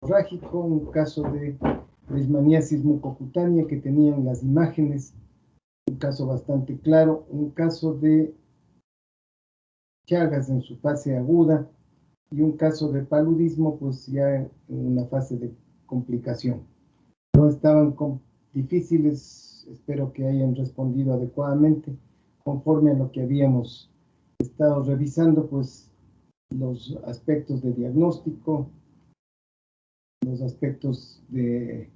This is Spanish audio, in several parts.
hemorrágico, un caso de leishmaniasis mucocutánea que tenían las imágenes, un caso bastante claro, un caso de Chagas en su fase aguda y un caso de paludismo, pues ya en una fase de complicación. No estaban difíciles, espero que hayan respondido adecuadamente, conforme a lo que habíamos estado revisando, pues los aspectos de diagnóstico, los aspectos de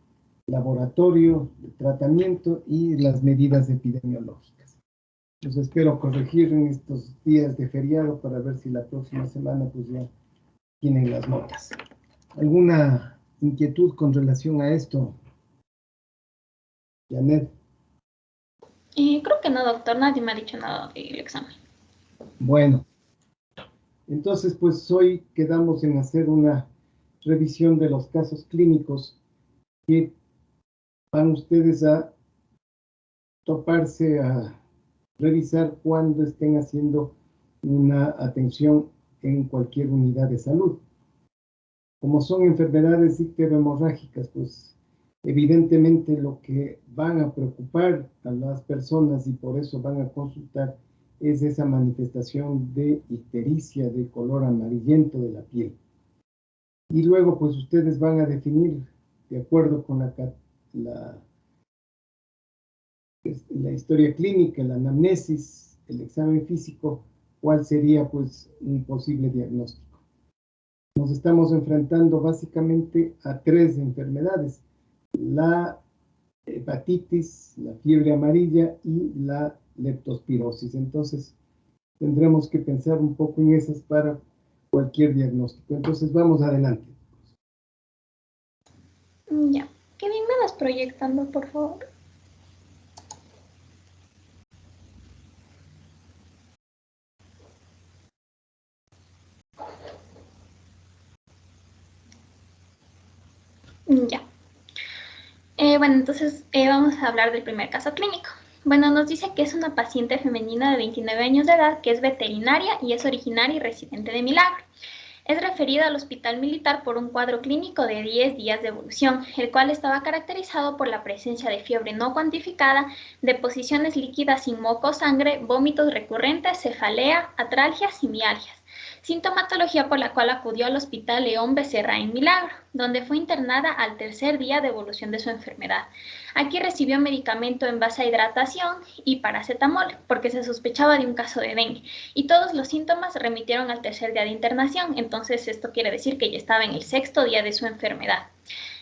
laboratorio, de tratamiento y las medidas epidemiológicas. Los espero corregir en estos días de feriado para ver si la próxima semana pues ya tienen las notas. ¿Alguna inquietud con relación a esto, Janet? Creo que no, doctor, nadie me ha dicho nada del examen. Bueno, entonces pues hoy quedamos en hacer una revisión de los casos clínicos que van ustedes a toparse a revisar cuando estén haciendo una atención en cualquier unidad de salud. Como son enfermedades icterohemorrágicas, pues evidentemente lo que van a preocupar a las personas y por eso van a consultar es esa manifestación de ictericia, de color amarillento de la piel. Y luego pues ustedes van a definir, de acuerdo con la historia clínica, la anamnesis, el examen físico, cuál sería pues un posible diagnóstico. Nos estamos enfrentando básicamente a 3 enfermedades: la hepatitis, la fiebre amarilla y la leptospirosis. Entonces, tendremos que pensar un poco en esas para cualquier diagnóstico. Entonces, vamos adelante. Ya. Kevin, ¿me vas proyectando, por favor? Ya. Bueno, entonces vamos a hablar del primer caso clínico. Bueno, nos dice que es una paciente femenina de 29 años de edad que es veterinaria y es originaria y residente de Milagro. Es referida al Hospital Militar por un cuadro clínico de 10 días de evolución, el cual estaba caracterizado por la presencia de fiebre no cuantificada, deposiciones líquidas sin moco o sangre, vómitos recurrentes, cefalea, atralgias y mialgias. Sintomatología por la cual acudió al Hospital León Becerra en Milagro, donde fue internada al tercer día de evolución de su enfermedad. Aquí recibió medicamento en base a hidratación y paracetamol, porque se sospechaba de un caso de dengue, y todos los síntomas remitieron al tercer día de internación, entonces esto quiere decir que ya estaba en el 6º día de su enfermedad.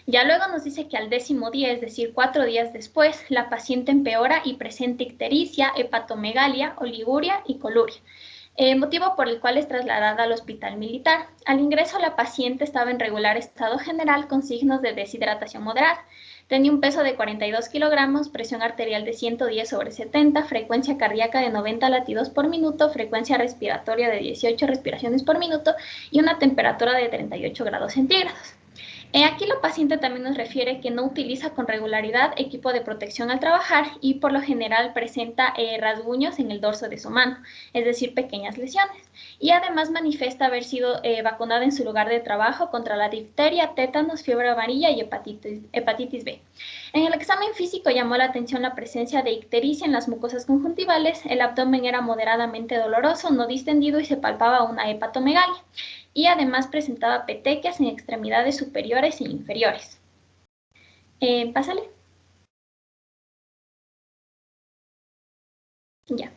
Ya luego nos dice que al 10º día, es decir, 4 días después, la paciente empeora y presenta ictericia, hepatomegalia, oliguria y coluria. Motivo por el cual es trasladada al hospital militar. Al ingreso, la paciente estaba en regular estado general con signos de deshidratación moderada. Tenía un peso de 42 kilogramos, presión arterial de 110/70, frecuencia cardíaca de 90 latidos por minuto, frecuencia respiratoria de 18 respiraciones por minuto y una temperatura de 38 grados centígrados. Aquí la paciente también nos refiere que no utiliza con regularidad equipo de protección al trabajar y por lo general presenta rasguños en el dorso de su mano, es decir, pequeñas lesiones. Y además manifiesta haber sido vacunada en su lugar de trabajo contra la difteria, tétanos, fiebre amarilla y hepatitis B. En el examen físico llamó la atención la presencia de ictericia en las mucosas conjuntivales, el abdomen era moderadamente doloroso, no distendido y se palpaba una hepatomegalia. Y además presentaba petequias en extremidades superiores e inferiores. Pásale. Ya.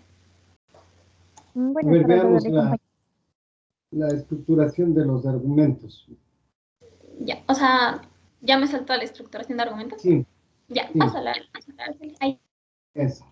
A ver, veamos la estructuración de los argumentos. Ya, o sea, ¿ya me saltó la estructuración de argumentos? Sí. Ya, sí. pásala. Ahí. Eso.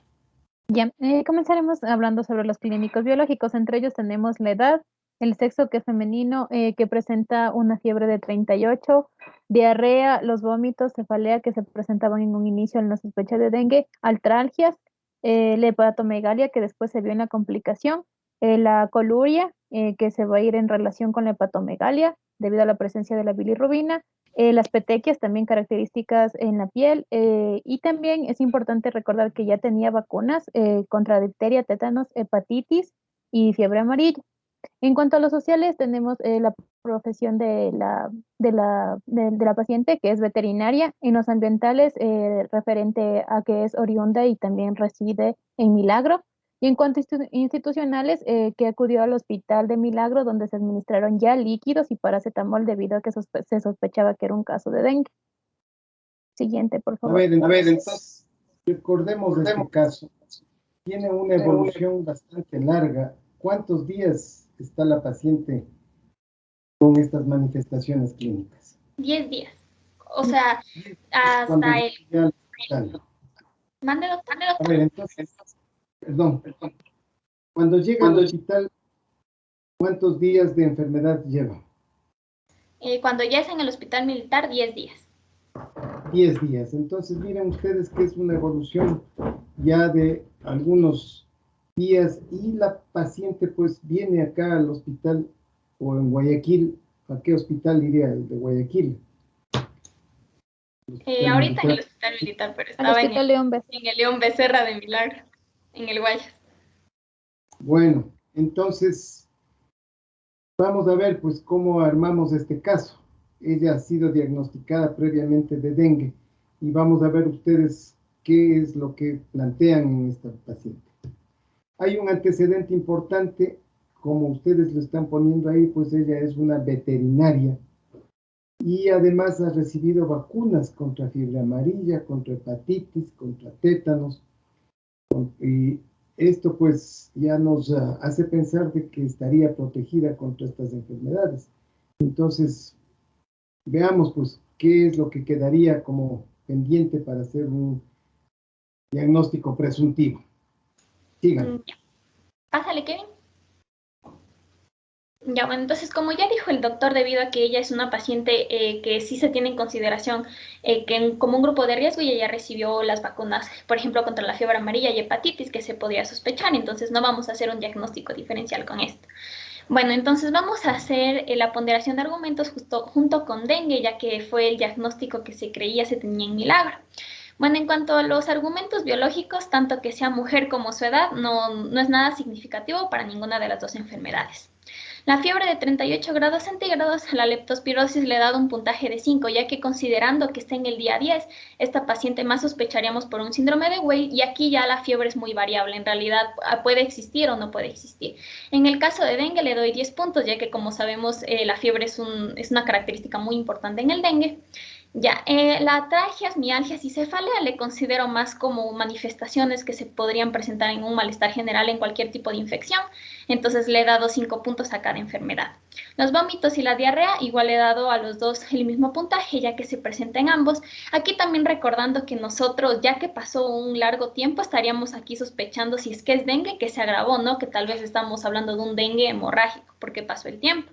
Ya, comenzaremos hablando sobre los clínicos biológicos. Entre ellos tenemos la edad, el sexo que es femenino, que presenta una fiebre de 38, diarrea, los vómitos, cefalea que se presentaban en un inicio en la sospecha de dengue, artralgias, la hepatomegalia que después se vio en la complicación, la coluria que se va a ir en relación con la hepatomegalia debido a la presencia de la bilirrubina, las petequias también características en la piel y también es importante recordar que ya tenía vacunas contra difteria, tétanos, hepatitis y fiebre amarilla. En cuanto a los sociales, tenemos la profesión de la paciente, que es veterinaria. En los ambientales, referente a que es oriunda y también reside en Milagro. Y en cuanto a institucionales, que acudió al hospital de Milagro, donde se administraron ya líquidos y paracetamol debido a que se sospechaba que era un caso de dengue. Siguiente, por A favor. ver, entonces, recordemos este caso. Tiene una evolución bastante larga. ¿Cuántos días está la paciente con estas manifestaciones clínicas? 10 días. O sea, Cuando hasta el... llega al hospital. Mande, doctor. A ver, entonces, perdón. Cuando llega al hospital, ¿cuántos días de enfermedad lleva? Cuando ya es en el hospital militar, 10 días. 10 días. Entonces, miren ustedes que es una evolución ya de algunos días y la paciente pues viene acá al hospital o en Guayaquil. ¿A qué hospital iría? El de Guayaquil. Ahorita en el hospital militar, pero Al estaba hospital León Becerra. en el León Becerra de Milagro, en el Guayas. Bueno, entonces vamos a ver pues cómo armamos este caso. Ella ha sido diagnosticada previamente de dengue y vamos a ver ustedes qué es lo que plantean en esta paciente. Hay un antecedente importante, como ustedes lo están poniendo ahí, pues ella es una veterinaria y además ha recibido vacunas contra fiebre amarilla, contra hepatitis, contra tétanos. Y esto pues ya nos hace pensar de que estaría protegida contra estas enfermedades. Entonces, veamos pues qué es lo que quedaría como pendiente para hacer un diagnóstico presuntivo. Sigan. Ya. Pásale, Kevin. Ya, bueno, entonces como ya dijo el doctor, debido a que ella es una paciente que sí se tiene en consideración como un grupo de riesgo y ella recibió las vacunas, por ejemplo, contra la fiebre amarilla y hepatitis que se podía sospechar, entonces no vamos a hacer un diagnóstico diferencial con esto. Bueno, entonces vamos a hacer la ponderación de argumentos junto con dengue, ya que fue el diagnóstico que se creía se tenía en Milagro. Bueno, en cuanto a los argumentos biológicos, tanto que sea mujer como su edad, no es nada significativo para ninguna de las dos enfermedades. La fiebre de 38 grados centígrados a la leptospirosis le ha dado un puntaje de 5, ya que considerando que está en el día 10, esta paciente más sospecharíamos por un síndrome de Weil y aquí ya la fiebre es muy variable, en realidad puede existir o no puede existir. En el caso de dengue le doy 10 puntos, ya que como sabemos la fiebre es una característica muy importante en el dengue. Ya, la atalgias, mialgias y cefalea le considero más como manifestaciones que se podrían presentar en un malestar general en cualquier tipo de infección, entonces le he dado 5 puntos a cada enfermedad. Los vómitos y la diarrea igual le he dado a los dos el mismo puntaje ya que se presenta en ambos. Aquí también recordando que nosotros, ya que pasó un largo tiempo, estaríamos aquí sospechando si es que es dengue que se agravó, ¿no? Que tal vez estamos hablando de un dengue hemorrágico porque pasó el tiempo.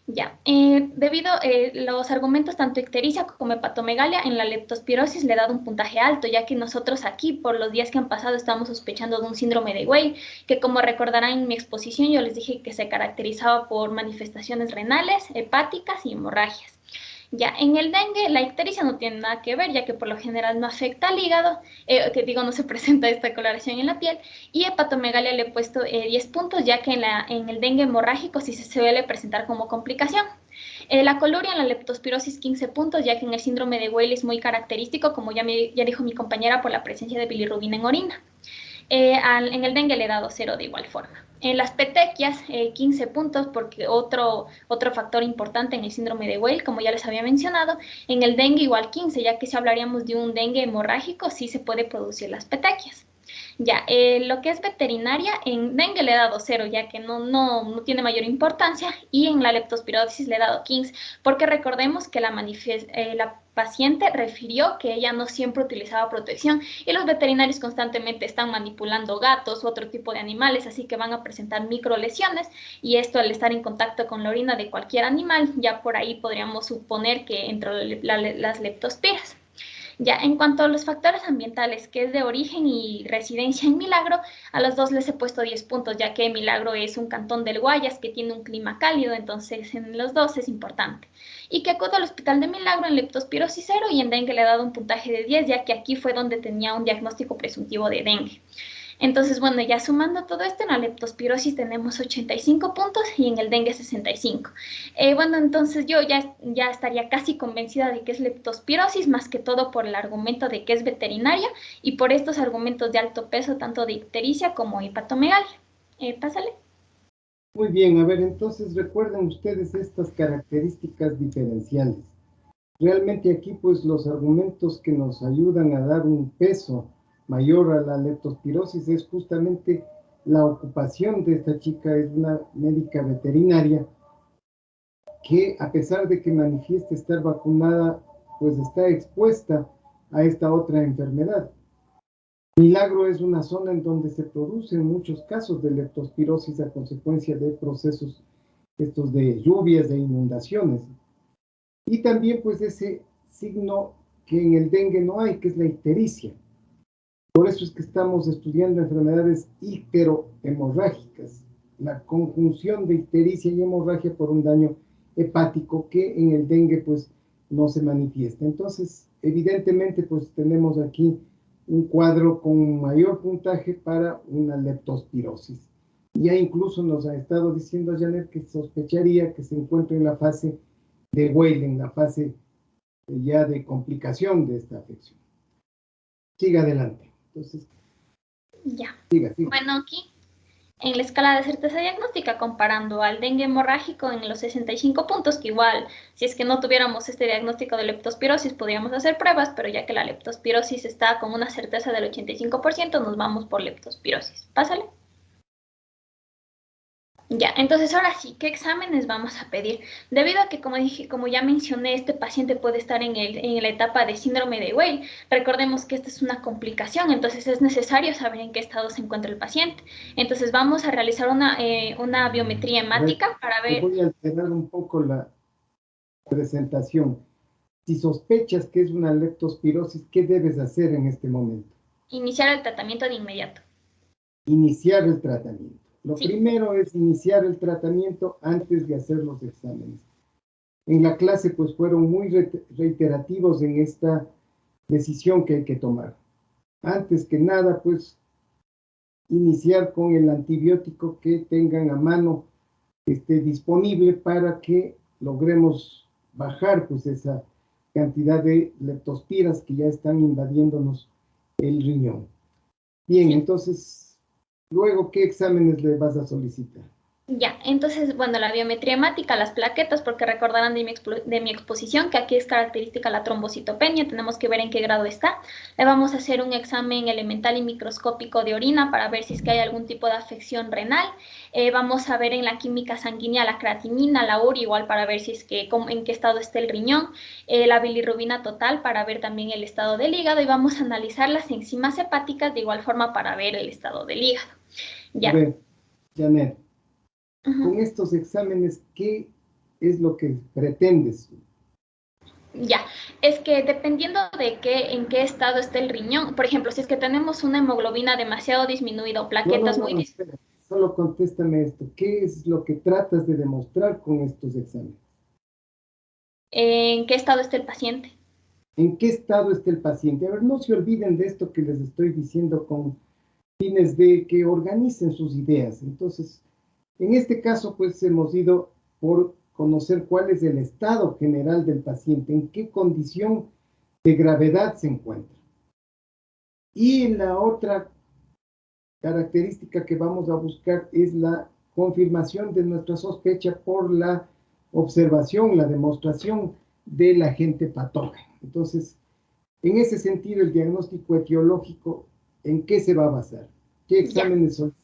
Ya, debido a los argumentos tanto ictericia como hepatomegalia en la leptospirosis le he dado un puntaje alto, ya que nosotros aquí, por los días que han pasado, estamos sospechando de un síndrome de Weil, que como recordarán en mi exposición, yo les dije que se caracterizaba por manifestaciones renales, hepáticas y hemorragias. Ya, en el dengue, la ictericia no tiene nada que ver, ya que por lo general no afecta al hígado, no se presenta esta coloración en la piel, y hepatomegalia le he puesto 10 puntos, ya que en el dengue hemorrágico sí se suele presentar como complicación. La coluria en la leptospirosis 15 puntos, ya que en el síndrome de Weil es muy característico, como ya dijo mi compañera, por la presencia de bilirrubina en orina. En el dengue le he dado 0 de igual forma. En las petequias, 15 puntos, porque otro factor importante en el síndrome de Weil, como ya les había mencionado, en el dengue igual 15, ya que si hablaríamos de un dengue hemorrágico, sí se puede producir las petequias. Ya, lo que es veterinaria, en dengue le he dado 0, ya que no tiene mayor importancia, y en la leptospirosis le he dado 15, porque recordemos que la paciente refirió que ella no siempre utilizaba protección, y los veterinarios constantemente están manipulando gatos u otro tipo de animales, así que van a presentar microlesiones, y esto al estar en contacto con la orina de cualquier animal, ya por ahí podríamos suponer que entró las leptospiras. Ya, en cuanto a los factores ambientales, que es de origen y residencia en Milagro, a los dos les he puesto 10 puntos, ya que Milagro es un cantón del Guayas que tiene un clima cálido, entonces en los dos es importante. Y que acudo al hospital de Milagro en leptospirosis 0 y en dengue le he dado un puntaje de 10, ya que aquí fue donde tenía un diagnóstico presuntivo de dengue. Entonces, bueno, ya sumando todo esto, en la leptospirosis tenemos 85 puntos y en el dengue 65. Bueno, entonces yo ya estaría casi convencida de que es leptospirosis, más que todo por el argumento de que es veterinaria y por estos argumentos de alto peso, tanto de ictericia como hepatomegalia. Pásale. Muy bien, a ver, entonces recuerden ustedes estas características diferenciales. Realmente aquí pues los argumentos que nos ayudan a dar un peso mayor a la leptospirosis es justamente la ocupación de esta chica, es una médica veterinaria que a pesar de que manifieste estar vacunada, pues está expuesta a esta otra enfermedad. Milagro es una zona en donde se producen muchos casos de leptospirosis a consecuencia de procesos estos de lluvias, de inundaciones. Y también pues ese signo que en el dengue no hay, que es la ictericia. Por eso es que estamos estudiando enfermedades icterohemorrágicas, la conjunción de ictericia y hemorragia por un daño hepático que en el dengue pues no se manifiesta. Entonces, evidentemente pues tenemos aquí un cuadro con mayor puntaje para una leptospirosis. Ya incluso nos ha estado diciendo Janet que sospecharía que se encuentra en la fase de Weyl, la fase ya de complicación de esta afección. Siga adelante. Entonces, Ya. siga. Bueno, aquí en la escala de certeza diagnóstica, comparando al dengue hemorrágico en los 65 puntos, que igual, si es que no tuviéramos este diagnóstico de leptospirosis, podríamos hacer pruebas, pero ya que la leptospirosis está con una certeza del 85%, nos vamos por leptospirosis. Pásale. Ya, entonces ahora sí, ¿qué exámenes vamos a pedir? Debido a que, como ya mencioné, este paciente puede estar en la etapa de síndrome de Weil, recordemos que esta es una complicación, entonces es necesario saber en qué estado se encuentra el paciente. Entonces vamos a realizar una biometría hemática para Te ver. voy a alterar un poco la presentación. Si sospechas que es una leptospirosis, ¿qué debes hacer en este momento? Iniciar el tratamiento de inmediato. Iniciar el tratamiento. Lo Sí. primero es iniciar el tratamiento antes de hacer los exámenes. En la clase pues fueron muy reiterativos en esta decisión que hay que tomar. Antes que nada pues iniciar con el antibiótico que tengan a mano, que esté disponible para que logremos bajar pues esa cantidad de leptospiras que ya están invadiéndonos el riñón. Bien, Sí. entonces, luego, ¿qué exámenes le vas a solicitar? Ya, entonces, bueno, la biometría hemática, las plaquetas, porque recordarán de mi exposición que aquí es característica la trombocitopenia, tenemos que ver en qué grado está. Le vamos a hacer un examen elemental y microscópico de orina para ver si es que hay algún tipo de afección renal. Vamos a ver en la química sanguínea la creatinina, la urea, igual para ver si es que en qué estado está el riñón, la bilirrubina total para ver también el estado del hígado y vamos a analizar las enzimas hepáticas de igual forma para ver el estado del hígado. Ya. A ver, Janet, Con estos exámenes, ¿qué es lo que pretendes? Ya, es que dependiendo de en qué estado esté el riñón, por ejemplo, si es que tenemos una hemoglobina demasiado disminuida o plaquetas muy Espera, solo contéstame esto. ¿Qué es lo que tratas de demostrar con estos exámenes? ¿En qué estado está el paciente? ¿En qué estado está el paciente? A ver, no se olviden de esto que les estoy diciendo con fines de que organicen sus ideas. Entonces, en este caso, pues hemos ido por conocer cuál es el estado general del paciente, en qué condición de gravedad se encuentra. Y la otra característica que vamos a buscar es la confirmación de nuestra sospecha por la observación, la demostración del agente patógeno. Entonces, en ese sentido, el diagnóstico etiológico, ¿en qué se va a basar? ¿Qué exámenes solicitas?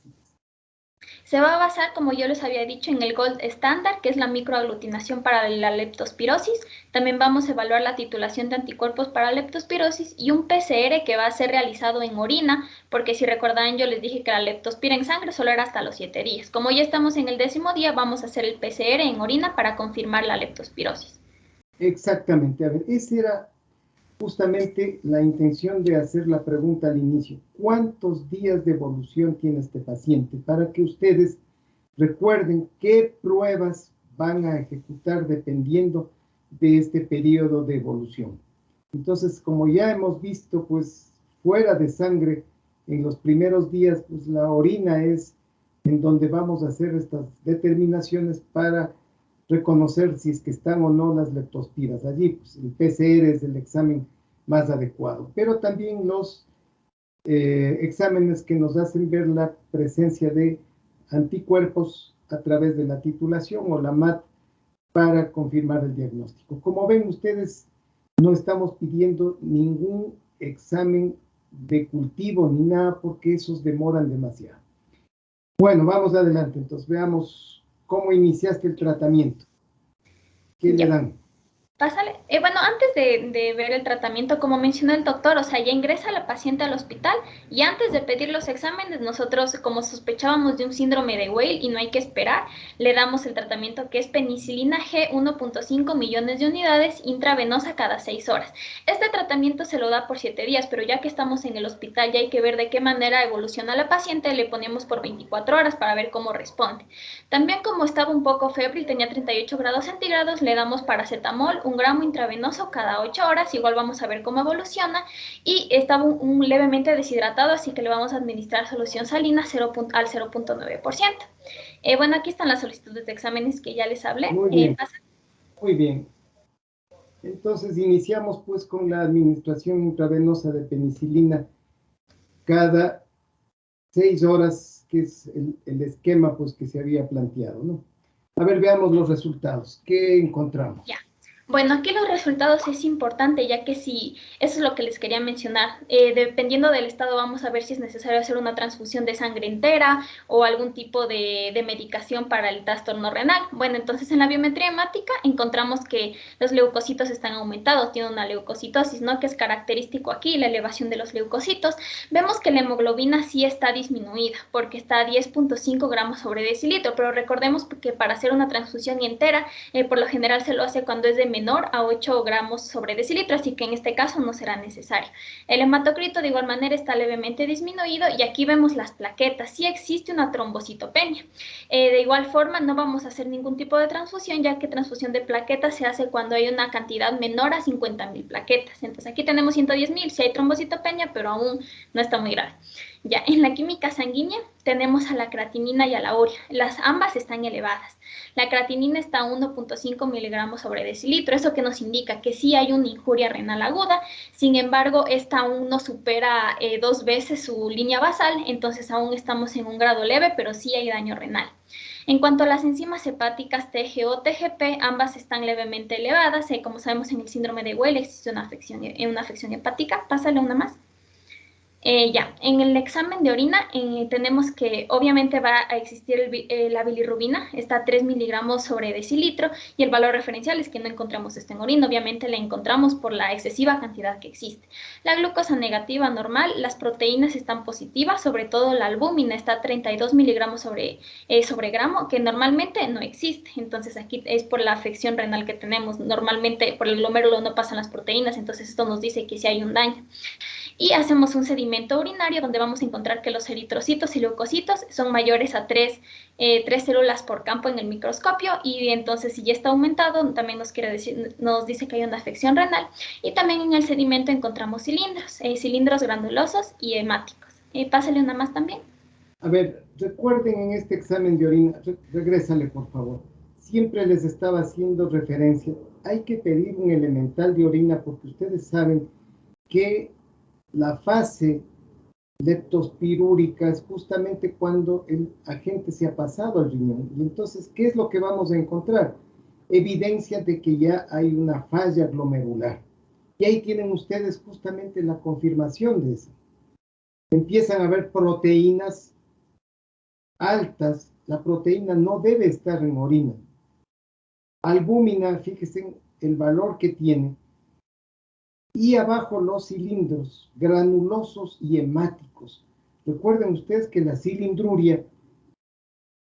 Se va a basar, como yo les había dicho, en el gold estándar, que es la microaglutinación para la leptospirosis. También vamos a evaluar la titulación de anticuerpos para leptospirosis y un PCR que va a ser realizado en orina, porque si recordarán yo les dije que la leptospira en sangre solo era hasta los 7 días. Como ya estamos en el 10º día, vamos a hacer el PCR en orina para confirmar la leptospirosis. Exactamente, a ver, esa era justamente la intención de hacer la pregunta al inicio. ¿Cuántos días de evolución tiene este paciente? Para que ustedes recuerden qué pruebas van a ejecutar dependiendo de este periodo de evolución. Entonces, como ya hemos visto, pues fuera de sangre en los primeros días, pues la orina es en donde vamos a hacer estas determinaciones para reconocer si es que están o no las leptospiras. Allí, pues el PCR es el examen más adecuado, pero también los exámenes que nos hacen ver la presencia de anticuerpos a través de la titulación o la MAT para confirmar el diagnóstico. Como ven ustedes, no estamos pidiendo ningún examen de cultivo ni nada porque esos demoran demasiado. Bueno, vamos adelante. Entonces veamos cómo iniciaste el tratamiento. ¿Qué le dan? Pásale. Bueno, antes de ver el tratamiento, como mencionó el doctor, o sea, ya ingresa la paciente al hospital y antes de pedir los exámenes, nosotros, como sospechábamos de un síndrome de Weil y no hay que esperar, le damos el tratamiento que es penicilina G 1.5 millones de unidades intravenosa cada 6 horas. Este tratamiento se lo da por 7 días, pero ya que estamos en el hospital ya hay que ver de qué manera evoluciona la paciente, le ponemos por 24 horas para ver cómo responde. También como estaba un poco febril, tenía 38 grados centígrados, le damos paracetamol, 1 gramo intravenoso cada 8 horas, igual vamos a ver cómo evoluciona, y estaba levemente deshidratado, así que le vamos a administrar solución salina al 0.9%. Bueno, aquí están las solicitudes de exámenes que ya les hablé. Muy bien, muy bien. Entonces iniciamos pues con la administración intravenosa de penicilina cada 6 horas, que es el esquema pues que se había planteado, ¿no? A ver, veamos los resultados. ¿Qué encontramos? Ya. Bueno, aquí los resultados es importante, ya que si, eso es lo que les quería mencionar, dependiendo del estado vamos a ver si es necesario hacer una transfusión de sangre entera o algún tipo de medicación para el trastorno renal. Bueno, entonces en la biometría hemática encontramos que los leucocitos están aumentados, tiene una leucocitosis, ¿no? Que es característico aquí, la elevación de los leucocitos. Vemos que la hemoglobina sí está disminuida, porque está a 10.5 gramos sobre decilitro, pero recordemos que para hacer una transfusión entera, por lo general se lo hace cuando es de menor a 8 gramos sobre decilitro, así que en este caso no será necesario. El hematocrito de igual manera está levemente disminuido y aquí vemos las plaquetas, sí existe una trombocitopenia. De igual forma no vamos a hacer ningún tipo de transfusión, ya que transfusión de plaquetas se hace cuando hay una cantidad menor a 50.000 plaquetas. Entonces aquí tenemos 110.000, sí hay trombocitopenia, pero aún no está muy grave. Ya, en la química sanguínea tenemos a la creatinina y a la urea. Ambas están elevadas. La creatinina está a 1.5 miligramos sobre decilitro, eso que nos indica que sí hay una injuria renal aguda. Sin embargo, esta aún no supera 2 veces su línea basal, entonces aún estamos en un grado leve, pero sí hay daño renal. En cuanto a las enzimas hepáticas TGO, TGP, ambas están levemente elevadas. Como sabemos, en el síndrome de Weil existe una afección hepática. Pásale una más. Ya, en el examen de orina tenemos que obviamente va a existir la bilirrubina, está a 3 miligramos sobre decilitro y el valor referencial es que no encontramos esto en orina, obviamente la encontramos por la excesiva cantidad que existe. La glucosa negativa normal, las proteínas están positivas, sobre todo la albúmina está a 32 miligramos sobre gramo, que normalmente no existe, entonces aquí es por la afección renal que tenemos, normalmente por el glomérulo no pasan las proteínas, entonces esto nos dice que sí hay un daño. Y hacemos un sedimento urinario donde vamos a encontrar que los eritrocitos y leucocitos son mayores a 3 células por campo en el microscopio, y entonces si ya está aumentado también nos dice que hay una afección renal. Y también en el sedimento encontramos cilindros granulosos y hemáticos. Pásale una más también. A ver, recuerden en este examen de orina, regrésale por favor, siempre les estaba haciendo referencia, hay que pedir un elemental de orina porque ustedes saben que la fase leptospirúrica es justamente cuando el agente se ha pasado al riñón. Y entonces, ¿qué es lo que vamos a encontrar? Evidencia de que ya hay una falla glomerular. Y ahí tienen ustedes justamente la confirmación de eso. Empiezan a haber proteínas altas. La proteína no debe estar en orina. Albúmina, fíjense el valor que tiene. Y abajo los cilindros granulosos y hemáticos. Recuerden ustedes que la cilindruria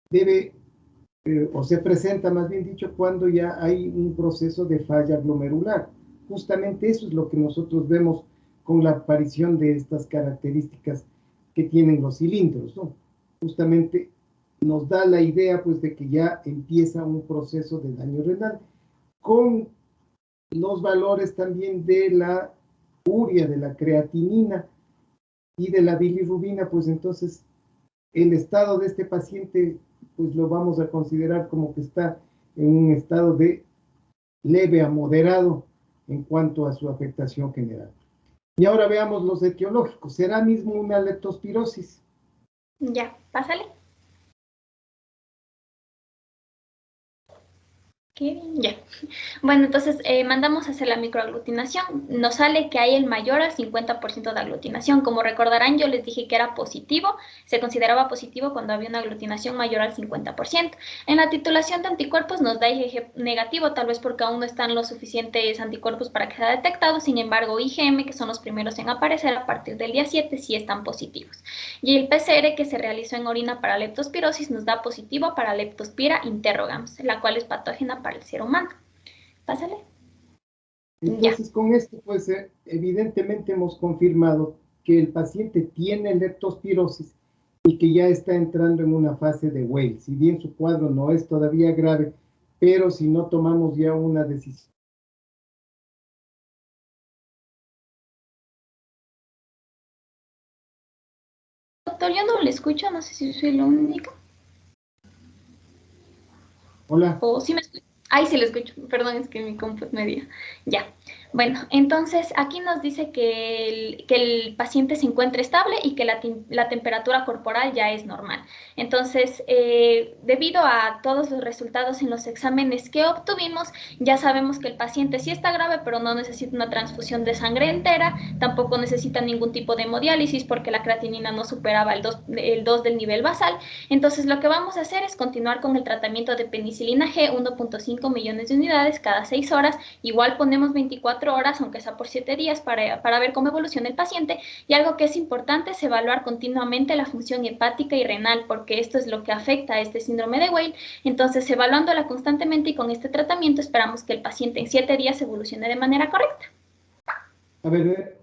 debe, o se presenta más bien dicho, cuando ya hay un proceso de falla glomerular. Justamente eso es lo que nosotros vemos con la aparición de estas características que tienen los cilindros, ¿no? Justamente nos da la idea pues de que ya empieza un proceso de daño renal con los valores también de la urea, de la creatinina, y de la bilirrubina, pues entonces el estado de este paciente, pues lo vamos a considerar como que está en un estado de leve a moderado en cuanto a su afectación general. Y ahora veamos los etiológicos. ¿Será mismo una leptospirosis? Ya, pásale. Qué bien, ya. Bueno, entonces mandamos a hacer la microaglutinación. Nos sale que hay el mayor al 50% de aglutinación. Como recordarán, yo les dije que era positivo, se consideraba positivo cuando había una aglutinación mayor al 50%. En la titulación de anticuerpos nos da IgG negativo, tal vez porque aún no están los suficientes anticuerpos para que sea detectado. Sin embargo, IgM, que son los primeros en aparecer a partir del día 7, sí están positivos. Y el PCR que se realizó en orina para leptospirosis nos da positivo para Leptospira interrogans, la cual es patógena para el ser humano. Pásale. Entonces, con esto, pues evidentemente hemos confirmado que el paciente tiene leptospirosis y que ya está entrando en una fase de Weil. Si bien su cuadro no es todavía grave, pero si no tomamos ya una decisión. Doctor, yo no le escucho, no sé si soy la única. Hola. O sí me escucho. Ay, sí lo escucho. Perdón, es que mi compu es media. Ya. Bueno, entonces aquí nos dice que el paciente se encuentra estable y que la temperatura corporal ya es normal. Entonces, debido a todos los resultados en los exámenes que obtuvimos, ya sabemos que el paciente sí está grave, pero no necesita una transfusión de sangre entera, tampoco necesita ningún tipo de hemodiálisis porque la creatinina no superaba el 2 del nivel basal. Entonces, lo que vamos a hacer es continuar con el tratamiento de penicilina G, 1.5 millones de unidades cada 6 horas. Igual ponemos 24 horas, aunque sea por 7 días, para ver cómo evoluciona el paciente. Y algo que es importante es evaluar continuamente la función hepática y renal, porque esto es lo que afecta a este síndrome de Weil. Entonces, evaluándola constantemente y con este tratamiento, esperamos que el paciente en 7 días evolucione de manera correcta. A ver,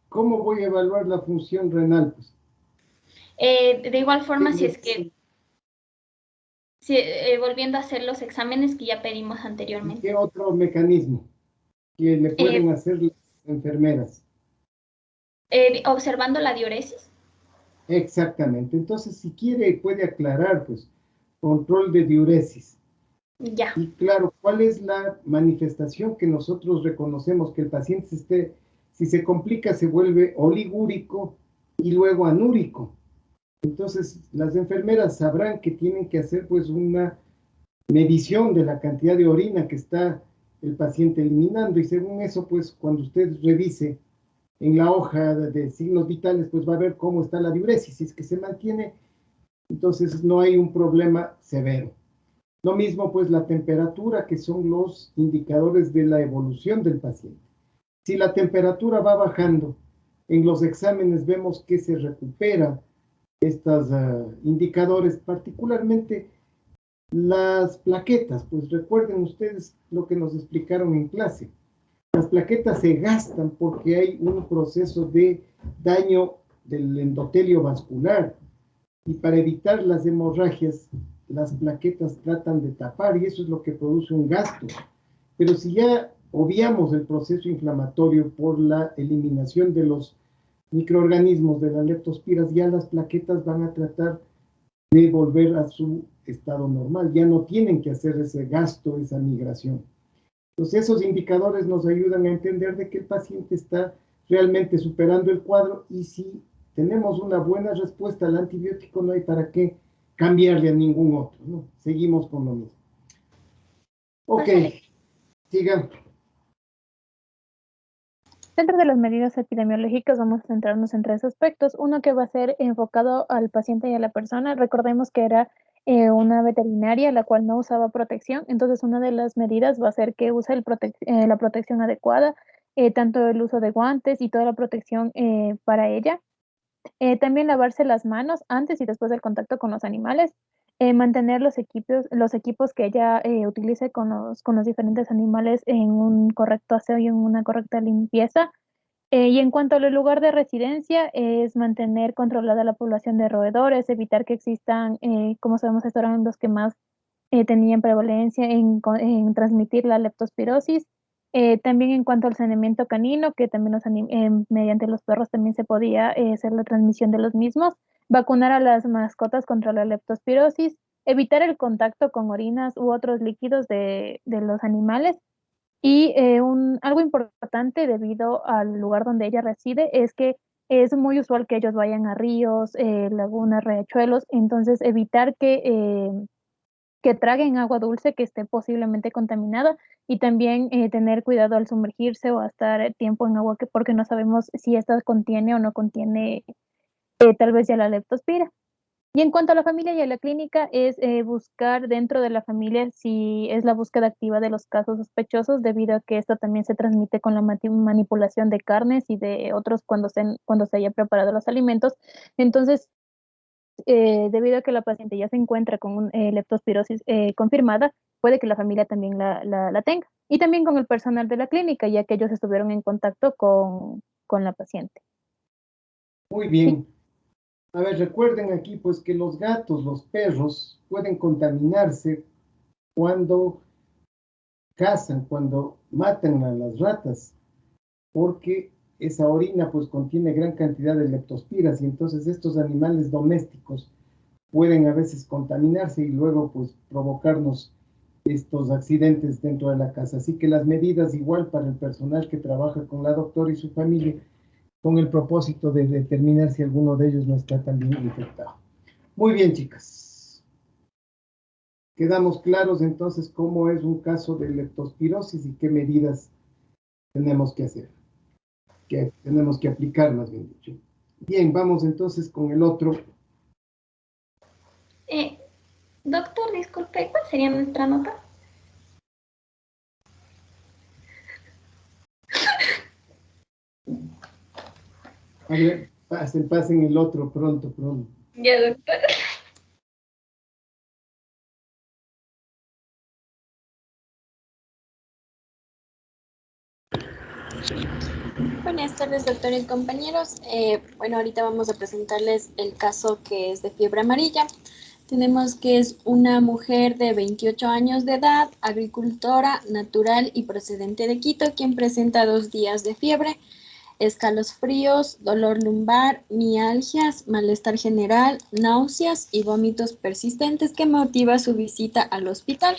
¿cómo voy a evaluar la función renal? Pues, de igual forma, si es que volviendo a hacer los exámenes que ya pedimos ¿y anteriormente. qué otro mecanismo que le pueden hacer las enfermeras? Observando la diuresis. Exactamente. Entonces, si quiere, puede aclarar, pues, control de diuresis. Ya. Y claro, ¿cuál es la manifestación que nosotros reconocemos que el paciente si se complica, se vuelve oligúrico y luego anúrico? Entonces, las enfermeras sabrán que tienen que hacer, pues, una medición de la cantidad de orina que está el paciente eliminando y según eso, pues, cuando usted revise en la hoja de signos vitales, pues va a ver cómo está la diuresis. Si es que se mantiene, entonces no hay un problema severo. Lo mismo, pues, la temperatura, que son los indicadores de la evolución del paciente. Si la temperatura va bajando, en los exámenes vemos que se recupera estos indicadores, particularmente las plaquetas. Pues recuerden ustedes lo que nos explicaron en clase. Las plaquetas se gastan porque hay un proceso de daño del endotelio vascular y para evitar las hemorragias, las plaquetas tratan de tapar y eso es lo que produce un gasto. Pero si ya obviamos el proceso inflamatorio por la eliminación de los microorganismos de las leptospiras, ya las plaquetas van a tratar de volver a su estado normal, ya no tienen que hacer ese gasto, esa migración. Entonces, esos indicadores nos ayudan a entender de que el paciente está realmente superando el cuadro y si tenemos una buena respuesta al antibiótico, no hay para qué cambiarle a ningún otro, ¿no? Seguimos con lo mismo. Ok, sigan. Dentro de las medidas epidemiológicas vamos a centrarnos en tres aspectos. Uno que va a ser enfocado al paciente y a la persona. Recordemos que era una veterinaria la cual no usaba protección, entonces una de las medidas va a ser que use la protección adecuada, tanto el uso de guantes y toda la protección para ella. También lavarse las manos antes y después del contacto con los animales. Mantener los equipos que ella utilice con los diferentes animales en un correcto aseo y en una correcta limpieza. Y en cuanto al lugar de residencia, es mantener controlada la población de roedores, evitar que existan, como sabemos, estos eran los que más tenían prevalencia en transmitir la leptospirosis. También en cuanto al saneamiento canino, que también mediante los perros también se podía hacer la transmisión de los mismos, vacunar a las mascotas contra la leptospirosis, evitar el contacto con orinas u otros líquidos de los animales. Y algo importante debido al lugar donde ella reside es que es muy usual que ellos vayan a ríos, lagunas, riachuelos, entonces evitar que traguen agua dulce que esté posiblemente contaminada y también tener cuidado al sumergirse o a estar tiempo en agua porque no sabemos si esta contiene o no contiene tal vez ya la leptospira. Y en cuanto a la familia y a la clínica, es buscar dentro de la familia si es la búsqueda activa de los casos sospechosos, debido a que esto también se transmite con la manipulación de carnes y de otros cuando se haya preparado los alimentos. Entonces, debido a que la paciente ya se encuentra con leptospirosis confirmada, puede que la familia también la tenga. Y también con el personal de la clínica, ya que ellos estuvieron en contacto con la paciente. Muy Sí. bien. A ver, recuerden aquí pues que los gatos, los perros pueden contaminarse cuando cazan, cuando matan a las ratas, porque esa orina pues contiene gran cantidad de leptospiras y entonces estos animales domésticos pueden a veces contaminarse y luego pues provocarnos estos accidentes dentro de la casa. Así que las medidas igual para el personal que trabaja con la doctora y su familia, con el propósito de determinar si alguno de ellos no está también infectado. Muy bien, chicas. Quedamos claros entonces cómo es un caso de leptospirosis y qué medidas tenemos que hacer, que tenemos que aplicar, más bien dicho. Bien, vamos entonces con el otro. Doctor, disculpe, ¿cuál sería nuestra nota? A ver, pasen el otro pronto, pronto. Ya, doctor. Buenas tardes, doctor y compañeros. Bueno, ahorita vamos a presentarles el caso que es de fiebre amarilla. Tenemos que es una mujer de 28 años de edad, agricultora, natural y procedente de Quito, quien presenta 2 días de fiebre, escalofríos, dolor lumbar, mialgias, malestar general, náuseas y vómitos persistentes que motiva su visita al hospital.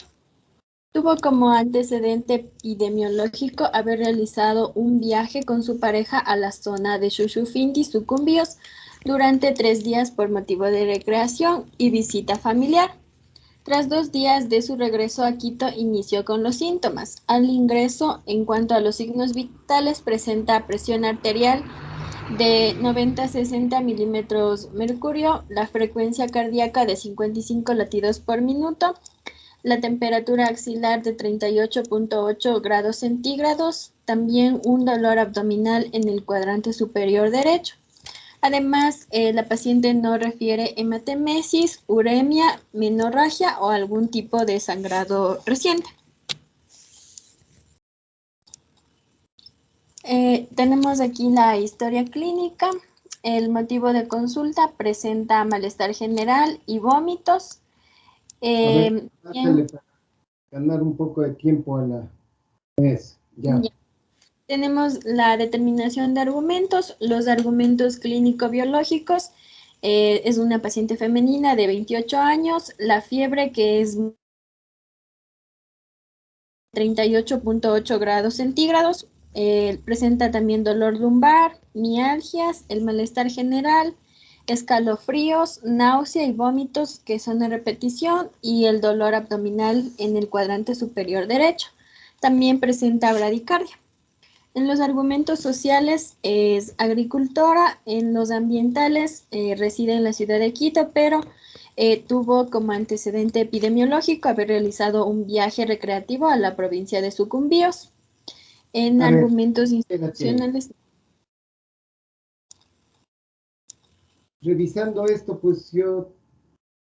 Tuvo como antecedente epidemiológico haber realizado un viaje con su pareja a la zona de Shushufindi, Sucumbíos, durante 3 días por motivo de recreación y visita familiar. Tras 2 días de su regreso a Quito, inició con los síntomas. Al ingreso, en cuanto a los signos vitales, presenta presión arterial de 90 a 60 milímetros mercurio, la frecuencia cardíaca de 55 latidos por minuto, la temperatura axilar de 38.8 grados centígrados, también un dolor abdominal en el cuadrante superior derecho. Además, la paciente no refiere hematemesis, uremia, menorragia o algún tipo de sangrado reciente. Tenemos aquí la historia clínica. El motivo de consulta presenta malestar general y vómitos. A ver, pásale para ganar un poco de tiempo a la vez. Ya. Ya. Tenemos la determinación de argumentos, los argumentos clínico-biológicos. Es una paciente femenina de 28 años, la fiebre que es 38.8 grados centígrados, presenta también dolor lumbar, mialgias, el malestar general, escalofríos, náusea y vómitos que son de repetición y el dolor abdominal en el cuadrante superior derecho. También presenta bradicardia. En los argumentos sociales es agricultora, en los ambientales reside en la ciudad de Quito, pero tuvo como antecedente epidemiológico haber realizado un viaje recreativo a la provincia de Sucumbíos. En A ver, argumentos espérate. institucionales. Revisando esto, pues yo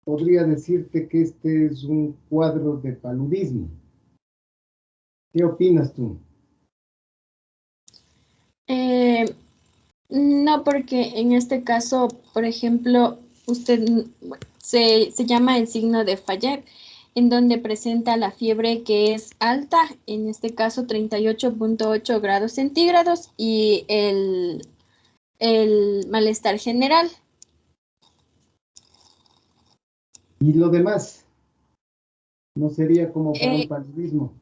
podría decirte que este es un cuadro de paludismo. ¿Qué opinas tú? No, porque en este caso, por ejemplo, usted se llama el signo de Fayet en donde presenta la fiebre que es alta, en este caso 38.8 grados centígrados, y el malestar general. ¿Y lo demás? ¿No sería como para un paludismo?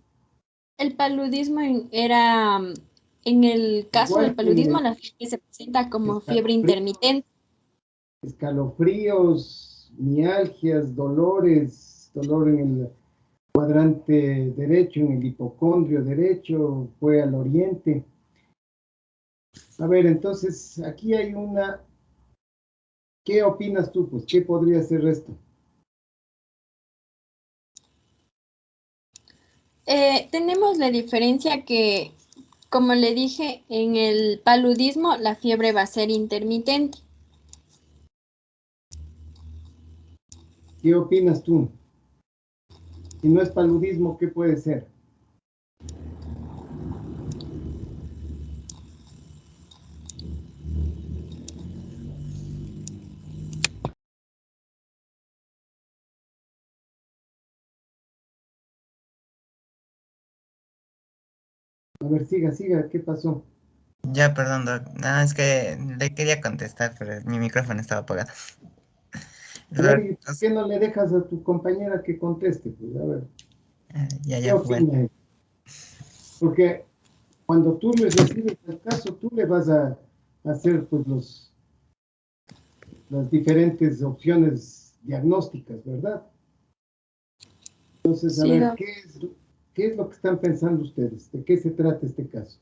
El paludismo era, en el caso Igual del que paludismo, la fiebre se presenta como fiebre escalofríos, intermitente. escalofríos, mialgias, dolores, dolor en el cuadrante derecho, en el hipocondrio derecho, fue al oriente. A ver, entonces, aquí hay una... ¿Qué opinas tú? Pues, ¿qué podría ser esto? Tenemos la diferencia que, como le dije, en el paludismo la fiebre va a ser intermitente. ¿Qué opinas tú? Si no es paludismo, ¿qué puede ser? A ver, siga, ¿qué pasó? Ya, perdón, Doc. No, es que le quería contestar, pero mi micrófono estaba apagado. A ver, Doc, ¿y por qué no le dejas a tu compañera que conteste? Pues, a ver, ¿qué ya, bueno. opina él? Porque cuando tú le recibes el caso, tú le vas a hacer pues las diferentes opciones diagnósticas, ¿verdad? Entonces, a Sí, ver, doc. ¿qué es lo que están pensando ustedes? ¿De qué se trata este caso?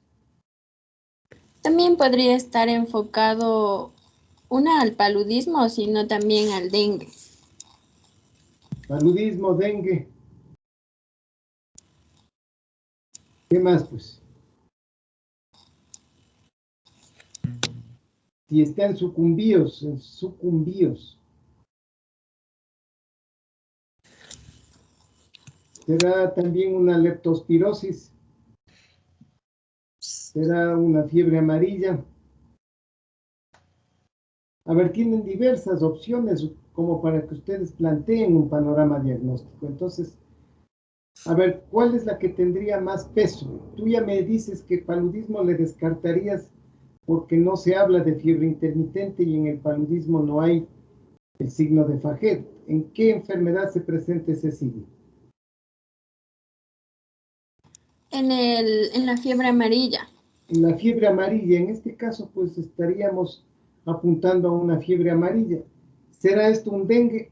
También podría estar enfocado una al paludismo, sino también al dengue. Paludismo, dengue, ¿qué más pues? Si está en sucumbíos, será también una leptospirosis, será una fiebre amarilla. A ver, tienen diversas opciones como para que ustedes planteen un panorama diagnóstico. Entonces, a ver, ¿cuál es la que tendría más peso? Tú ya me dices que paludismo le descartarías porque no se habla de fiebre intermitente y en el paludismo no hay el signo de Faget. ¿En qué enfermedad se presenta ese signo? En la fiebre amarilla. En la fiebre amarilla, en este caso, pues estaríamos apuntando a una fiebre amarilla. ¿Será esto un dengue?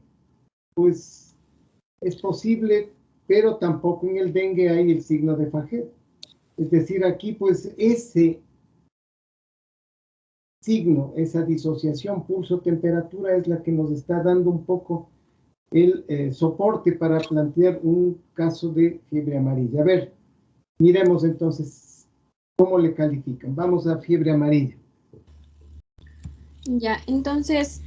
Pues es posible, pero tampoco en el dengue hay el signo de Faget. Es decir, aquí pues ese signo, esa disociación pulso-temperatura es la que nos está dando un poco el soporte para plantear un caso de fiebre amarilla. A ver, miremos entonces cómo le califican. Vamos a fiebre amarilla. Ya, entonces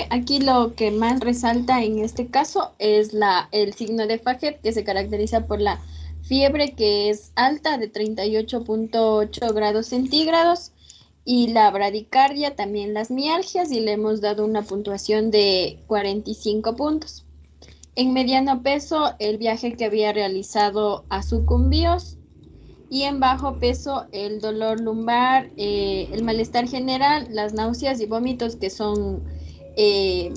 aquí lo que más resalta en este caso es el signo de Faget, que se caracteriza por la fiebre que es alta de 38.8 grados centígrados, y la bradicardia, también las mialgias, y le hemos dado una puntuación de 45 puntos. En mediano peso, el viaje que había realizado a Sucumbíos, y en bajo peso el dolor lumbar, el malestar general, las náuseas y vómitos que eh,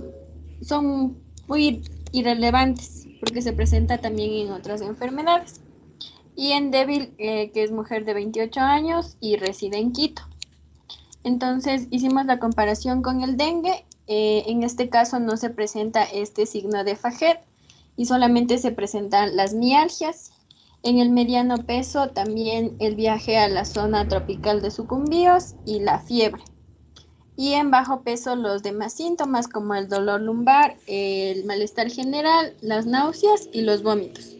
son muy irrelevantes porque se presenta también en otras enfermedades. Y en débil, que es mujer de 28 años y reside en Quito. Entonces hicimos la comparación con el dengue. En este caso no se presenta este signo de Faget y solamente se presentan las mialgias. En el mediano peso también el viaje a la zona tropical de Sucumbíos y la fiebre. Y en bajo peso los demás síntomas como el dolor lumbar, el malestar general, las náuseas y los vómitos.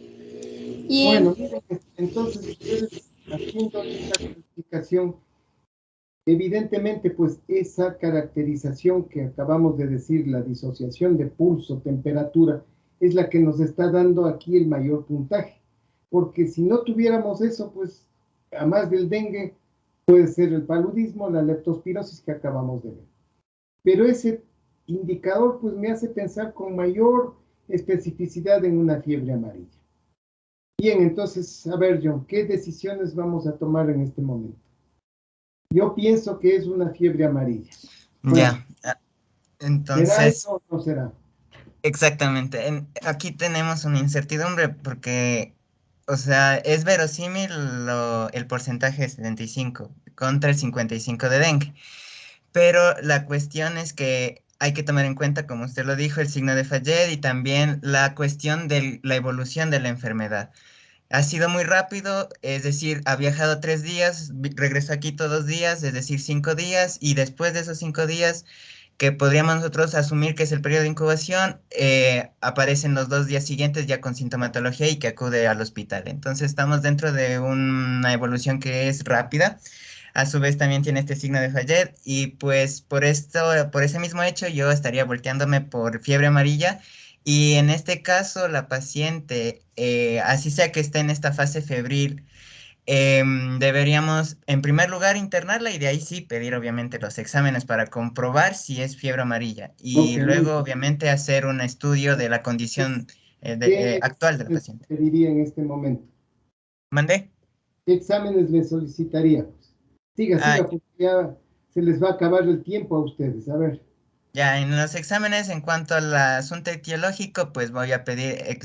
Y Bueno, miren, entonces ustedes haciendo esta clasificación, evidentemente, pues esa caracterización que acabamos de decir, la disociación de pulso, temperatura, es la que nos está dando aquí el mayor puntaje. Porque si no tuviéramos eso, pues, además del dengue, puede ser el paludismo, la leptospirosis que acabamos de ver. Pero ese indicador, pues, me hace pensar con mayor especificidad en una fiebre amarilla. Bien, entonces, a ver, John, ¿qué decisiones vamos a tomar en este momento? Yo pienso que es una fiebre amarilla. Bueno, Ya, ¿será entonces, eso o no será? exactamente. Aquí tenemos una incertidumbre porque, o sea, es verosímil el porcentaje de 75 contra el 55 de dengue. Pero la cuestión es que hay que tomar en cuenta, como usted lo dijo, el signo de Fayet y también la cuestión de la evolución de la enfermedad. Ha sido muy rápido, es decir, ha viajado 3 días, regresó aquí todos días, es decir, 5 días, y después de esos 5 días, que podríamos nosotros asumir que es el periodo de incubación, aparecen los 2 días siguientes ya con sintomatología y que acude al hospital. Entonces estamos dentro de una evolución que es rápida. A su vez también tiene este signo de Fayet y pues por esto, por ese mismo hecho yo estaría volteándome por fiebre amarilla y en este caso la paciente, así sea que esté en esta fase febril, deberíamos en primer lugar internarla y de ahí sí pedir obviamente los exámenes para comprobar si es fiebre amarilla Ok, y muy luego bien. obviamente hacer un estudio de la condición ¿Qué actual de la exámenes paciente. pediría en este momento? ¿Mandé? ¿Qué exámenes le solicitaríamos? Siga, Ah, siga, porque ya se les va a acabar el tiempo a ustedes. A ver, ya, en los exámenes, en cuanto al asunto etiológico, pues voy a pedir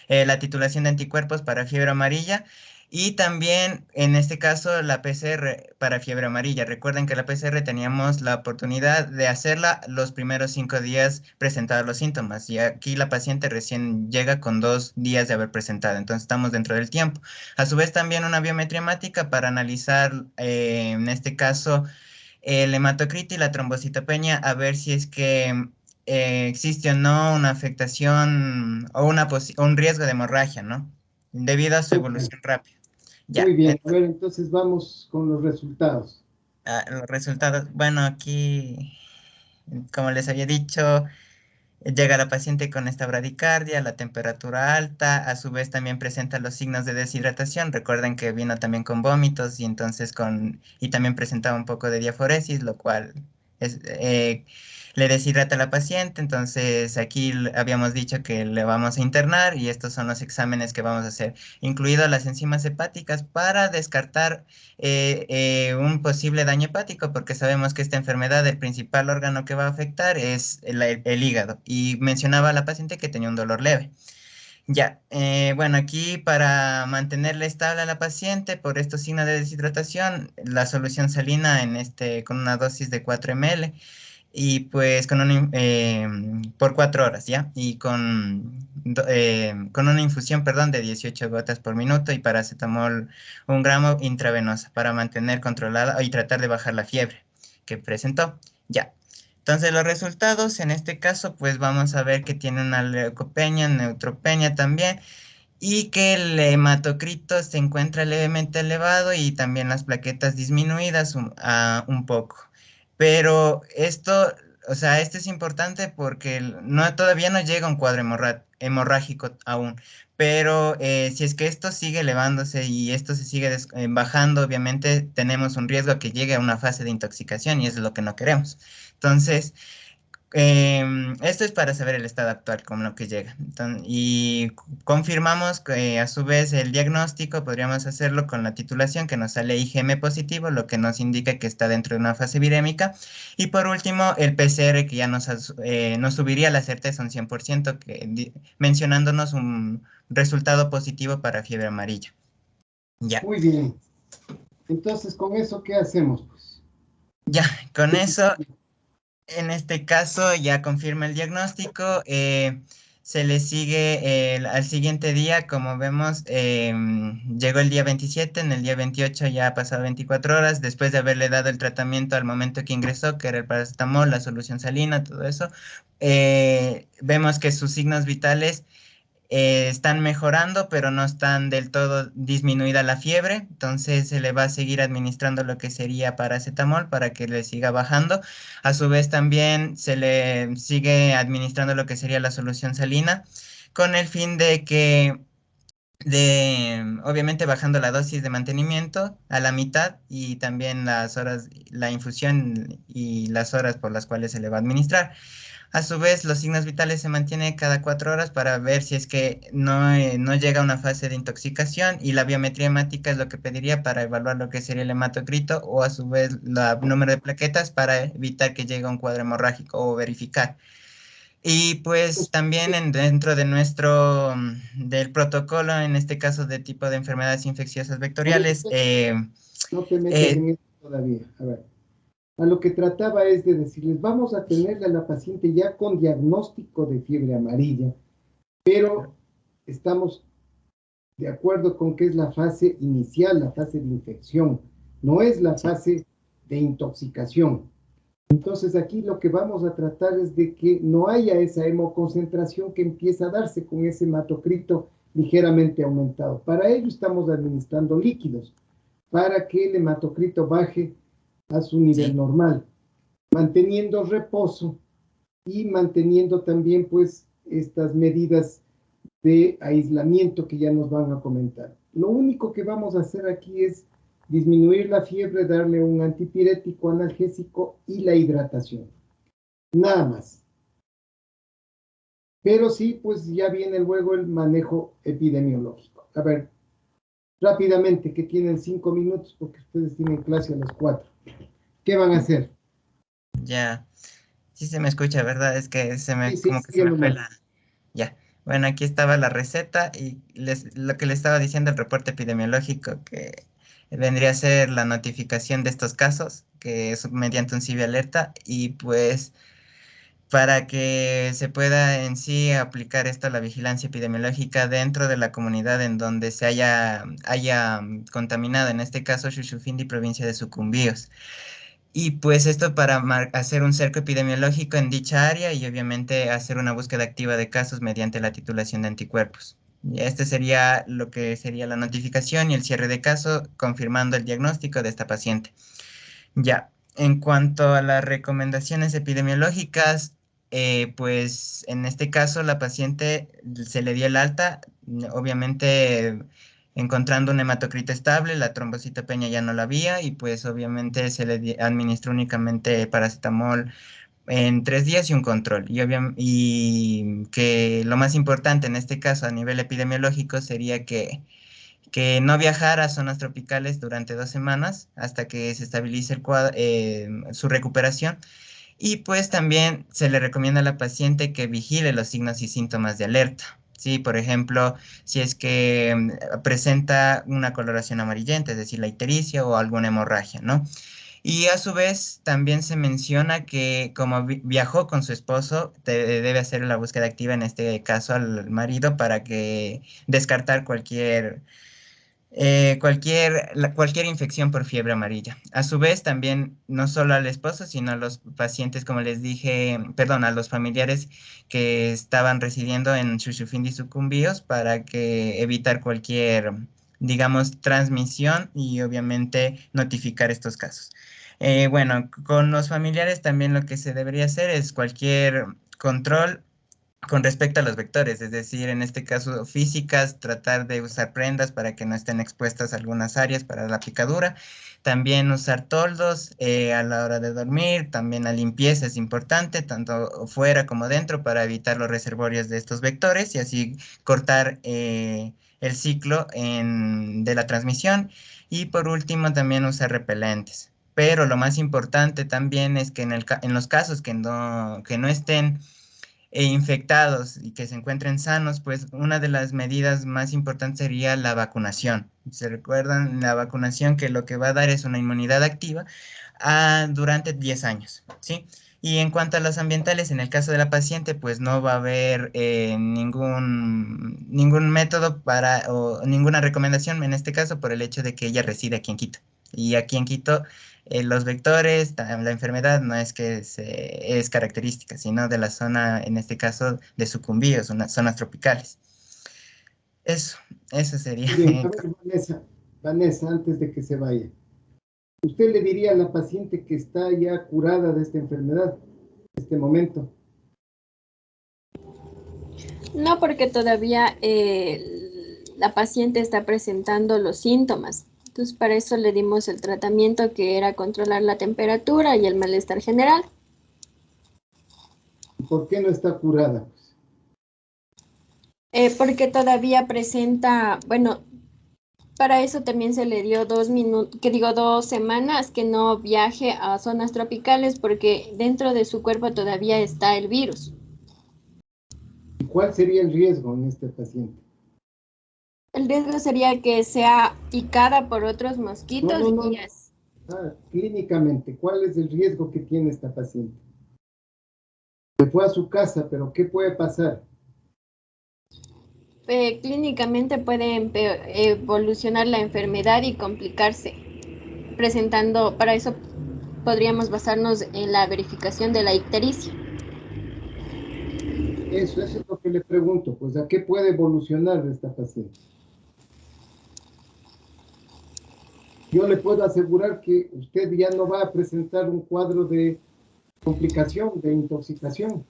la titulación de anticuerpos para fiebre amarilla y también, en este caso, la PCR para fiebre amarilla. Recuerden que la PCR teníamos la oportunidad de hacerla los primeros 5 días presentados los síntomas y aquí la paciente recién llega con 2 días de haber presentado, entonces estamos dentro del tiempo. A su vez, también una biometría hemática para analizar, en este caso, el hematocrito y la trombocitopenia, a ver si es que existe o no una afectación o un riesgo de hemorragia, ¿no? Debido a su muy bien, evolución rápida. muy Ya, bien. A ver, entonces vamos con los resultados. los resultados, bueno, aquí, como les había dicho, llega la paciente con esta bradicardia, la temperatura alta, a su vez también presenta los signos de deshidratación. Recuerden que vino también con vómitos y entonces y también presentaba un poco de diaforesis, lo cual le deshidrata a la paciente. Entonces aquí habíamos dicho que le vamos a internar y estos son los exámenes que vamos a hacer, incluido las enzimas hepáticas para descartar un posible daño hepático, porque sabemos que esta enfermedad, el principal órgano que va a afectar es el hígado. Y mencionaba a la paciente que tenía un dolor leve. Ya, bueno, aquí para mantenerle estable a la paciente por estos signos de deshidratación, la solución salina con una dosis de 4 ml y pues por 4 horas, ¿ya? Y con una infusión, perdón, de 18 gotas por minuto y paracetamol 1 gramo intravenosa para mantener controlada y tratar de bajar la fiebre que presentó. Ya. Entonces los resultados, en este caso, pues vamos a ver que tiene una leucopenia, neutropenia también, y que el hematocrito se encuentra levemente elevado y también las plaquetas disminuidas un poco. Pero esto, o sea, esto es importante porque todavía no llega a un cuadro hemorrágico aún. Pero si es que esto sigue elevándose y esto se sigue bajando, obviamente tenemos un riesgo a que llegue a una fase de intoxicación y eso es lo que no queremos. Entonces, esto es para saber el estado actual, con lo que llega. Y confirmamos que a su vez el diagnóstico podríamos hacerlo con la titulación que nos sale IgM positivo, lo que nos indica que está dentro de una fase virémica. Y por último, el PCR que ya nos subiría la certeza un 100%, mencionándonos un resultado positivo para fiebre amarilla. Ya, Muy bien. Entonces, ¿con eso qué hacemos, pues? ya, con eso. En este caso ya confirma el diagnóstico, se le sigue al siguiente día, como vemos, llegó el día 27, en el día 28 ya ha pasado 24 horas, después de haberle dado el tratamiento al momento que ingresó, que era el paracetamol, la solución salina, todo eso, vemos que sus signos vitales están mejorando, pero no están del todo disminuida la fiebre, entonces se le va a seguir administrando lo que sería paracetamol para que le siga bajando. A su vez también se le sigue administrando lo que sería la solución salina, con el fin de que, obviamente bajando la dosis de mantenimiento a la mitad y también las horas, la infusión y las horas por las cuales se le va a administrar. A su vez, los signos vitales se mantienen cada 4 horas para ver si es que no llega a una fase de intoxicación, y la biometría hemática es lo que pediría para evaluar lo que sería el hematocrito, o a su vez el número de plaquetas para evitar que llegue a un cuadro hemorrágico o verificar. Y pues también dentro de del protocolo, en este caso de tipo de enfermedades infecciosas vectoriales, No te metas en esto todavía. A ver, a lo que trataba es de decirles, vamos a tenerle a la paciente ya con diagnóstico de fiebre amarilla, pero estamos de acuerdo con que es la fase inicial, la fase de infección, no es la fase de intoxicación. Entonces aquí lo que vamos a tratar es de que no haya esa hemoconcentración que empieza a darse con ese hematocrito ligeramente aumentado. Para ello estamos administrando líquidos, para que el hematocrito baje a su nivel normal, manteniendo reposo y manteniendo también pues estas medidas de aislamiento que ya nos van a comentar. Lo único que vamos a hacer aquí es disminuir la fiebre, darle un antipirético, analgésico y la hidratación. Nada más. Pero sí, pues ya viene luego el manejo epidemiológico. A ver, rápidamente, que tienen 5 minutos porque ustedes tienen clase a las 4. ¿Qué van a hacer? Ya, sí se me escucha, ¿verdad? Es que Sí, como que se me fue nomás. la... Ya. Bueno, aquí estaba la receta y lo que le estaba diciendo el reporte epidemiológico, que vendría a ser la notificación de estos casos, que es mediante un CIVI alerta, y pues para que se pueda en sí aplicar esto a la vigilancia epidemiológica dentro de la comunidad en donde se haya contaminado, en este caso Shushufindi, provincia de Sucumbíos. Y pues esto para hacer un cerco epidemiológico en dicha área y obviamente hacer una búsqueda activa de casos mediante la titulación de anticuerpos. Y este sería lo que sería la notificación y el cierre de caso, confirmando el diagnóstico de esta paciente. Ya, en cuanto a las recomendaciones epidemiológicas, pues en este caso la paciente se le dio el alta, obviamente encontrando un hematocrito estable, la trombocitopenia ya no la había, y pues obviamente se le administró únicamente paracetamol en 3 días y un control. Y que lo más importante en este caso a nivel epidemiológico sería que no viajara a zonas tropicales durante 2 semanas hasta que se estabilice su recuperación. Y pues también se le recomienda a la paciente que vigile los signos y síntomas de alerta. Sí, por ejemplo, si es que presenta una coloración amarillenta, es decir, la ictericia o alguna hemorragia, ¿no? Y a su vez también se menciona que como viajó con su esposo, debe hacer la búsqueda activa, en este caso al marido, para que descartar cualquier infección por fiebre amarilla. A su vez, también no solo al esposo, sino a los pacientes, como les dije, perdón, a los familiares que estaban residiendo en Shushufindi Sucumbíos, para que evitar cualquier, digamos, transmisión y obviamente notificar estos casos. Bueno, con los familiares también lo que se debería hacer es cualquier control con respecto a los vectores, es decir, en este caso físicas, tratar de usar prendas para que no estén expuestas a algunas áreas para la picadura. También usar toldos a la hora de dormir. También la limpieza es importante, tanto fuera como dentro, para evitar los reservorios de estos vectores y así cortar el ciclo de la transmisión. Y por último, también usar repelentes. Pero lo más importante también es que en los casos que no estén infectados y que se encuentren sanos, pues una de las medidas más importantes sería la vacunación. ¿Se recuerdan? La vacunación, que lo que va a dar es una inmunidad activa durante 10 años, ¿sí? Y en cuanto a los ambientales, en el caso de la paciente, pues no va a haber ningún método o ninguna recomendación en este caso, por el hecho de que ella reside aquí en Quito. Y aquí en Quito los vectores, la enfermedad no es que es característica, sino de la zona, en este caso, de Sucumbíos, unas zonas tropicales. Eso sería. Bien, a ver, Vanessa, antes de que se vaya, ¿usted le diría a la paciente que está ya curada de esta enfermedad, en este momento? No, porque todavía la paciente está presentando los síntomas. Entonces, para eso le dimos el tratamiento, que era controlar la temperatura y el malestar general. por qué no está curada? Porque todavía presenta, bueno, para eso también se le dio 2 semanas que no viaje a zonas tropicales porque dentro de su cuerpo todavía está el virus. ¿Y cuál sería el riesgo en este paciente? El riesgo sería que sea picada por otros mosquitos No. y Clínicamente, ¿cuál es el riesgo que tiene esta paciente? Se fue a su casa, pero ¿qué puede pasar? clínicamente puede evolucionar la enfermedad y complicarse, presentando, para eso podríamos basarnos en la verificación de la ictericia. Eso es lo que le pregunto, pues ¿a qué puede evolucionar esta paciente? Yo le puedo asegurar que usted ya no va a presentar un cuadro de complicación, de intoxicación.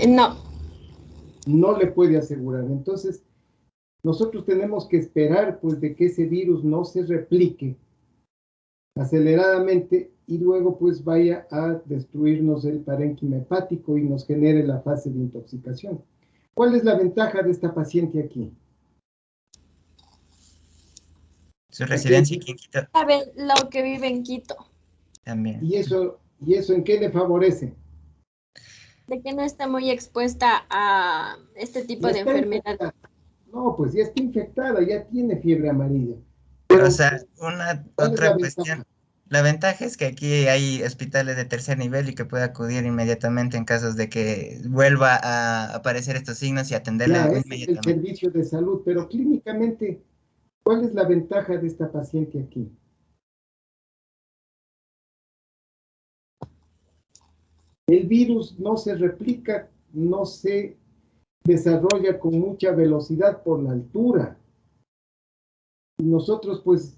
No. No le puede asegurar. Entonces, nosotros tenemos que esperar, pues, de que ese virus no se replique aceleradamente y luego, pues, vaya a destruirnos el parénquima hepático y nos genere la fase de intoxicación. ¿Cuál es la ventaja de esta paciente aquí? Su residencia aquí en Quito Sabe lo que vive en Quito, también. ¿Y eso en qué le favorece? de que no está muy expuesta a este tipo Ya de está enfermedad. infectada. No, pues ya está infectada, ya tiene fiebre amarilla. O sea, una ¿Cuál es la otra ventaja? cuestión. La ventaja es que aquí hay hospitales de tercer nivel y que puede acudir inmediatamente en casos de que vuelva a aparecer estos signos y atenderle Ya, ese es el inmediatamente. servicio de salud, pero clínicamente, ¿cuál es la ventaja de esta paciente aquí? El virus no se replica, no se desarrolla con mucha velocidad por la altura. Y nosotros pues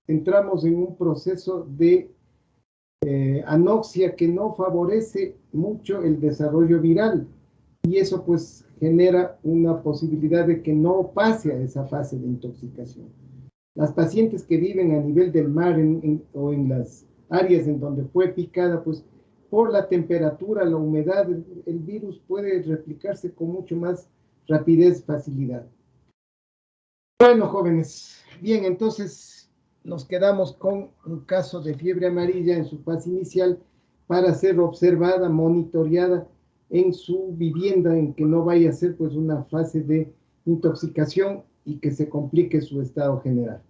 entramos en un proceso de anoxia que no favorece mucho el desarrollo viral y eso pues genera una posibilidad de que no pase a esa fase de intoxicación. Las pacientes que viven a nivel del mar o en las áreas en donde fue picada, pues por la temperatura, la humedad, el virus puede replicarse con mucho más rapidez, facilidad. Bueno, jóvenes, bien, entonces nos quedamos con un caso de fiebre amarilla en su fase inicial para ser observada, monitoreada en su vivienda, en que no vaya a ser pues una fase de intoxicación y que se complique su estado general.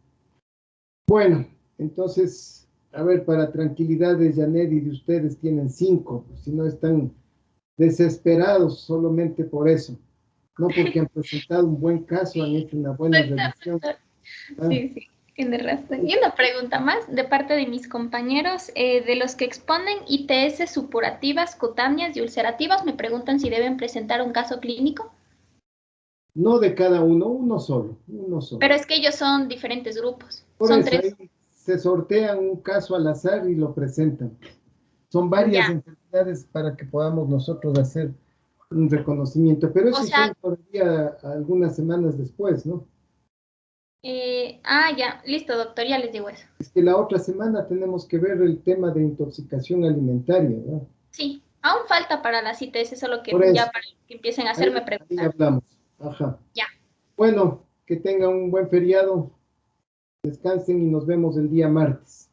Bueno, entonces, a ver, para tranquilidad de Janet y de ustedes tienen 5, si no están desesperados solamente por eso. No porque han presentado un buen caso, han hecho una buena revisión. Sí, tiene razón. Y una pregunta más de parte de mis compañeros, de los que exponen ITS supurativas, cutáneas y ulcerativas, me preguntan si deben presentar un caso clínico. No de cada uno, uno solo. Pero es que ellos son diferentes grupos. Por Son eso 3. ahí se sortean un caso al azar y lo presentan. Son varias Ya. enfermedades para que podamos nosotros hacer un reconocimiento, pero eso sea, son todavía algunas semanas después, ¿no? Ya, listo, doctor, ya les digo eso. Es que la otra semana tenemos que ver el tema de intoxicación alimentaria, ¿no? Sí, aún falta para las ITS, solo que Por eso, ya para que empiecen a hacerme ahí preguntas. hablamos. Ajá. Ya. Bueno, que tengan un buen feriado, descansen y nos vemos el día martes.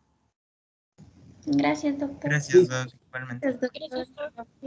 Gracias, doctor. Gracias, Doc, igualmente. Gracias, doctor.